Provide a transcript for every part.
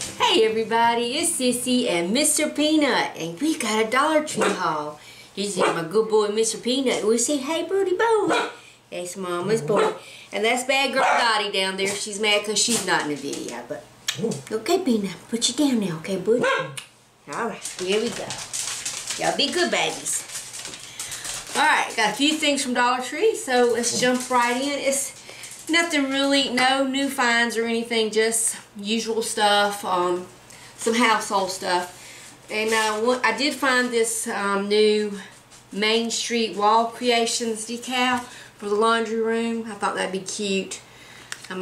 Hey everybody, it's Sissy and Mr. Peanut, and we got a Dollar Tree haul. This is my good boy Mr. Peanut. We say, hey Birdie Boy. That's Mama's boy. And that's bad girl Dottie down there. She's mad because she's not in the video. But okay, Peanut, put you down now, okay, bud? Alright, here we go. Y'all be good babies. Alright, got a few things from Dollar Tree, so let's jump right in. It's nothing really, no new finds or anything, just usual stuff, some household stuff. And I did find this new Main Street Wall Creations decal for the laundry room. I thought that'd be cute. I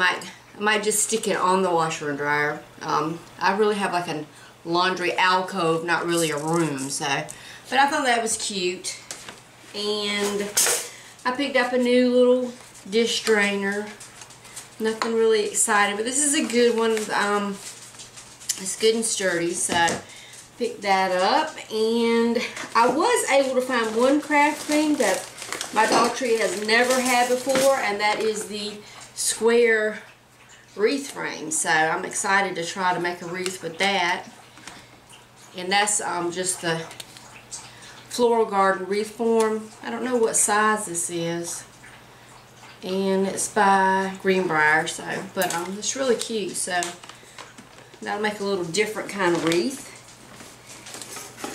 might just stick it on the washer and dryer. I really have like a laundry alcove, not really a room, so. But I thought that was cute. And I picked up a new little dish drainer. Nothing really exciting, but this is a good one. It's good and sturdy, so picked that up. And I was able to find one craft thing that my Dollar Tree has never had before, and that is the square wreath frame. So I'm excited to try to make a wreath with that. And that's just the Floral Garden wreath form. I don't know what size this is. And it's by Greenbrier, so, but it's really cute, so that'll make a little different kind of wreath.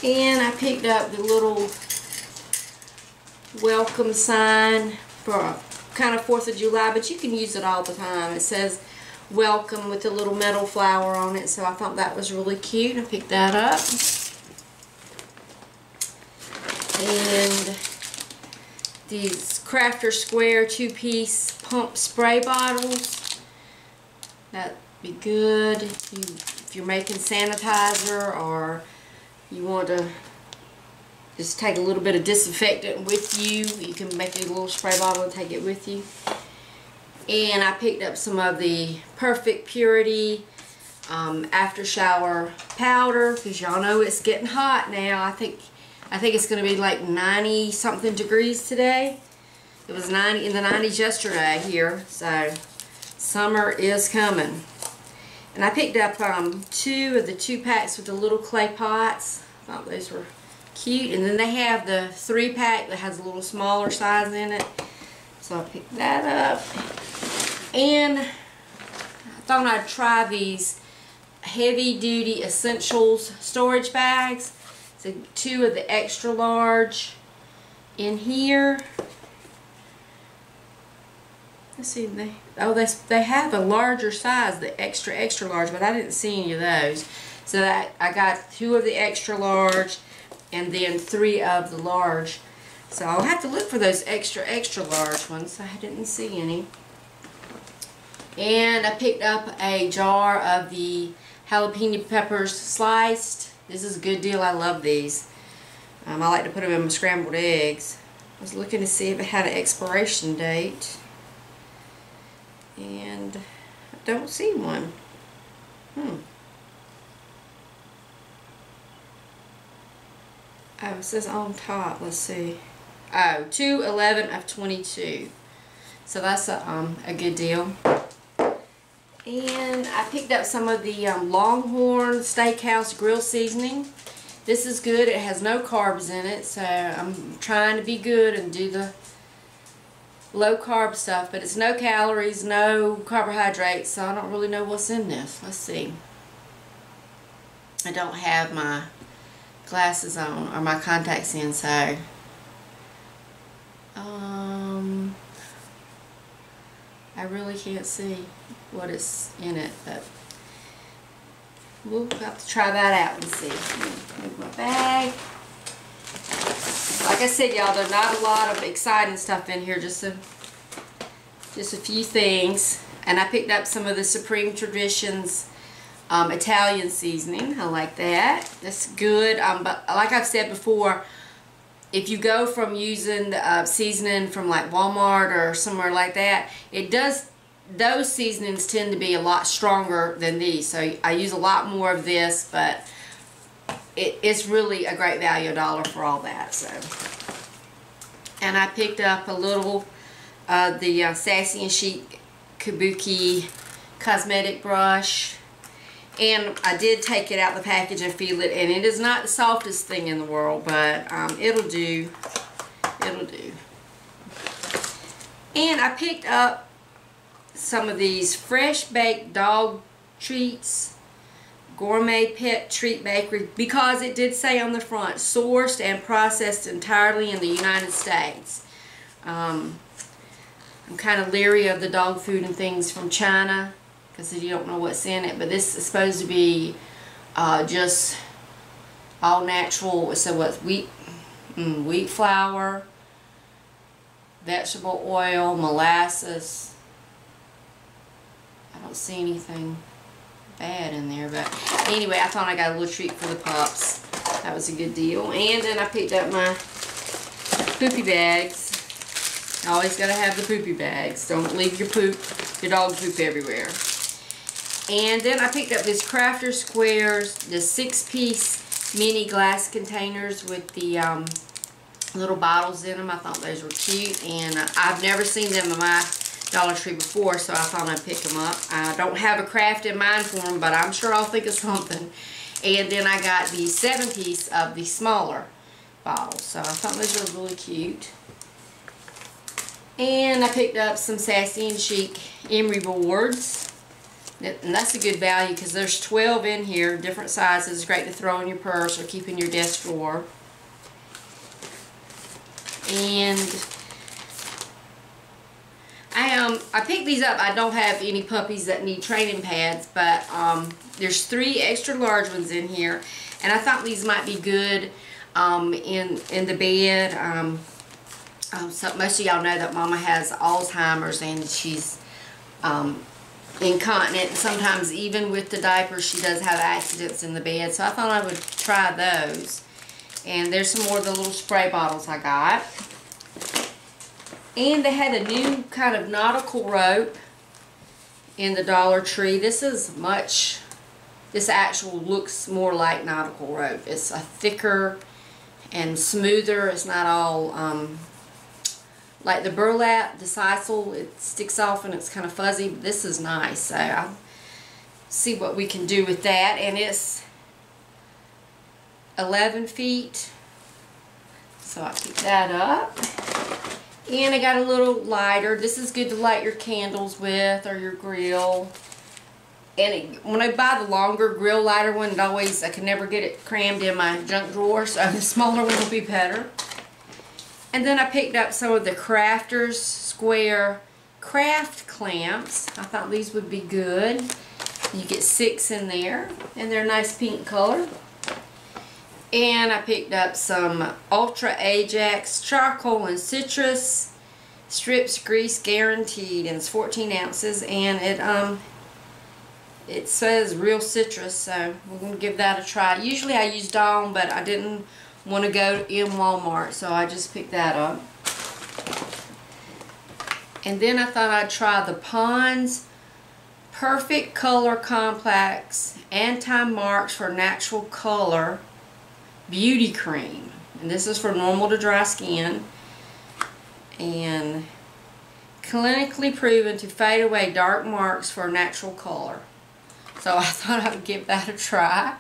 And I picked up the little welcome sign for kind of 4th of July, but you can use it all the time. It says welcome with a little metal flower on it, so I thought that was really cute. I picked that up. And these Crafter Square 2-piece pump spray bottles. That'd be good if you're making sanitizer, or you want to just take a little bit of disinfectant with you. You can make a little spray bottle and take it with you. And I picked up some of the Perfect Purity after shower powder, because y'all know it's getting hot now. I think it's going to be like 90 something degrees today. It was 90 in the 90s yesterday here, so summer is coming. And I picked up 2 of the 2-packs with the little clay pots. I thought those were cute. And then they have the 3-pack that has a little smaller size in it. So I picked that up. And I thought I'd try these heavy duty essentials storage bags. So 2 of the extra large in here. Let's see, they have a larger size, the extra large, but I didn't see any of those. So that I got 2 of the extra large and then 3 of the large. So I'll have to look for those extra large ones. I didn't see any. And I picked up a jar of the Jalapeno Peppers sliced. This is a good deal. I love these. I like to put them in my scrambled eggs. I was looking to see if it had an expiration date, and I don't see one. Oh, it says on top. Let's see. Oh, 2/11 of 22. So that's a good deal. And I picked up some of the Longhorn Steakhouse grill seasoning. This is good. It has no carbs in it, so I'm trying to be good and do the low carb stuff, but it's no calories, no carbohydrates, so I don't really know what's in this. Let's see. I don't have my glasses on, or my contacts in, so I really can't see what is in it, but we'll have to try that out and see. Move my bag. Like I said, y'all, there's not a lot of exciting stuff in here, just a few things. And I picked up some of the Supreme Traditions Italian seasoning. I like that. That's good. But like I've said before, if you go from using the seasoning from like Walmart or somewhere like that, those seasonings tend to be a lot stronger than these. So I use a lot more of this, but it's really a great value, $1 for all that. So, and I picked up a little the Sassy and Chic Kabuki cosmetic brush. And I did take it out of the package and feel it, and it is not the softest thing in the world, but it'll do. It'll do. And I picked up some of these fresh baked dog treats, gourmet pet treat bakery, because it did say on the front, sourced and processed entirely in the United States. I'm kind of leery of the dog food and things from China, because you don't know what's in it, but this is supposed to be just all natural. So what's wheat flour, vegetable oil, molasses. I don't see anything bad in there, but anyway, I thought I got a little treat for the pups. That was a good deal. And then I picked up my poopy bags. You always gotta have the poopy bags. Don't leave your dog poop everywhere. And then I picked up this Crafter Squares, the 6-piece mini glass containers with the little bottles in them. I thought those were cute, and I've never seen them in my Dollar Tree before, so I thought I'd pick them up. I don't have a craft in mind for them, but I'm sure I'll think of something. And then I got the 7-piece of the smaller bottles, so I thought those were really cute. And I picked up some Sassy and Chic Emery boards. And that's a good value because there's 12 in here, different sizes. It's great to throw in your purse or keep in your desk drawer. And I picked these up. I don't have any puppies that need training pads, but there's 3 extra large ones in here, and I thought these might be good in the bed. So most of y'all know that Mama has Alzheimer's, and she's incontinent, and sometimes even with the diapers she does have accidents in the bed, so I thought I would try those. And there's some more of the little spray bottles I got. And they had a new kind of nautical rope in the Dollar Tree. This actual looks more like nautical rope. It's a thicker and smoother. It's not all like the burlap, the sisal, it sticks off and it's kind of fuzzy. This is nice, so I'll see what we can do with that. And it's 11 feet, so I picked that up. And I got a little lighter. This is good to light your candles with, or your grill. And when I buy the longer grill lighter one, I can never get it crammed in my junk drawer, so the smaller one will be better. And then I picked up some of the Crafter's Square craft clamps. I thought these would be good. You get 6 in there, and they're a nice pink color. And I picked up some Ultra Ajax charcoal and citrus strips, grease guaranteed, and it's 14 ounces, and it says real citrus, so we're going to give that a try. Usually I use Dawn, but I didn't want to go in Walmart, so I just picked that up. And then I thought I'd try the Pond's Perfect Color Complex Anti-Marks for Natural Color Beauty Cream. And this is for normal to dry skin. And clinically proven to fade away dark marks for natural color. So I thought I would give that a try.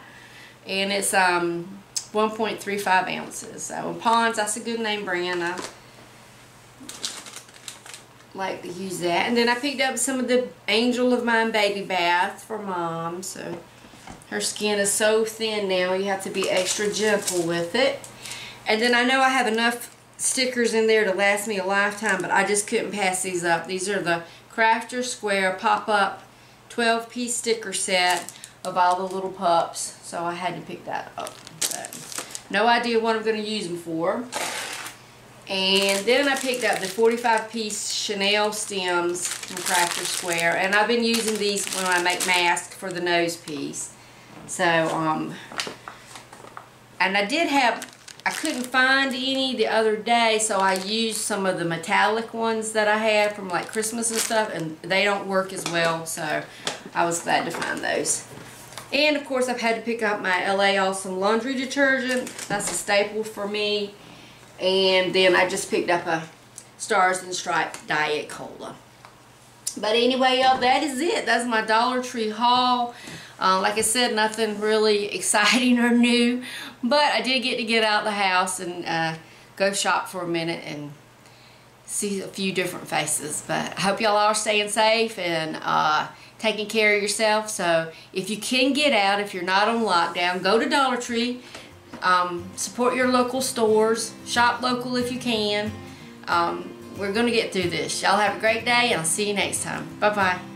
And it's 1.35 ounces. So Pond's, that's a good name brand. I like to use that. And then I picked up some of the Angel of Mine baby bath for Mom. So her skin is so thin now, you have to be extra gentle with it. And then I know I have enough stickers in there to last me a lifetime, but I just couldn't pass these up. These are the Crafter Square pop-up 12-piece sticker set of all the little pups, so I had to pick that up. So, no idea what I'm going to use them for. And then I picked up the 45-piece Chanel stems from Crafter Square, and I've been using these when I make masks for the nose piece. So, and I couldn't find any the other day, so I used some of the metallic ones that I had from like Christmas and stuff, and they don't work as well, so I was glad to find those. And of course I've had to pick up my LA Awesome laundry detergent. That's a staple for me. And then I just picked up a Stars and Stripes Diet Cola. But anyway, y'all, that is it. That's my Dollar Tree haul. Like I said, nothing really exciting or new, but I did get out of the house and go shop for a minute and see a few different faces. But I hope y'all are staying safe and taking care of yourself. So if you can get out, if you're not on lockdown, go to Dollar Tree. Support your local stores. Shop local if you can. We're going to get through this. Y'all have a great day, and I'll see you next time. Bye-bye.